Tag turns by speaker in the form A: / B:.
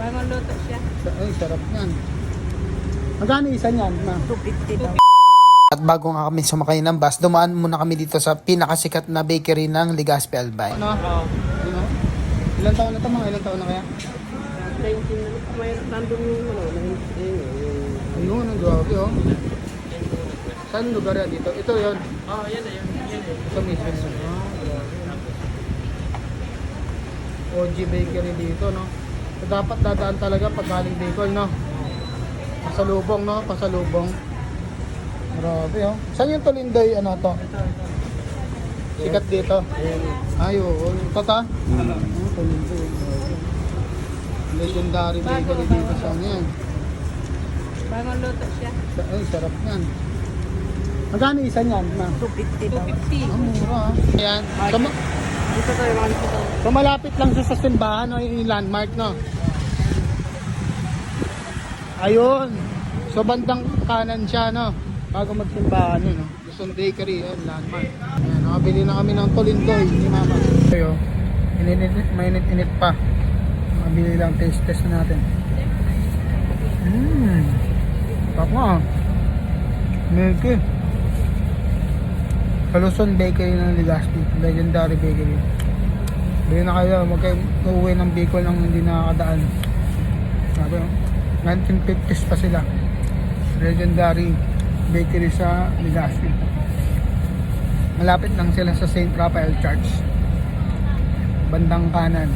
A: Bagong luto siya.
B: Ay, sarap yan. Magkano isa niyan, ma?
A: 250 daw.
C: At bago nga kami sumakay ng bus, dumaan muna kami dito sa pinakasikat na bakery ng Legazpi Albay.
B: Ano? Ano? Ilang taon na ito, mga ilang taon na kaya?
A: 19 na. May nandun yung ano,
B: Ayun, ang grabe oh. Saan yung lugar yan dito? Ito yun.
A: yan na yun.
B: Ito mismo. OG Bakery dito, no? So, dapat dadaan talaga pag galing Bicol, no? Pasalubong, no? Pasalubong. Grabe, oh. Saan yung Tulindoy, ano to? Sikat dito. Ay, oo. Ito ta? Tulindoy. Legendary bakery dito sa ano yan.
A: Bagong luto siya.
B: Ay, sarap yan. Magkano isa niyan, ma?
A: 250 daw.
B: Ang mura, ah. Ayan.
A: Dito tayo, mga dito tayo.
B: So malapit lang siya sa simbahan, no? Yung landmark, no? Ayun. So bandang kanan siya, no? Bago magsimbahan yun, no? Luzon Bakery, yun, landmark. Ayan, nakabili na kami ng Tulindoy ni mama. Ayo, mainit-init pa. Nakabili lang, taste test na natin. Top nga. Milky. Sa Luzon Bakery ng Legazpi, legendary bakery. Bili na kayo, huwag kayo uuwi ng Bicol nang hindi nakakadaan. Sabi, 1950s pa sila. Legendary bakery sa Legazpi. Malapit lang sila sa St. Raphael Church. Bandang kanan.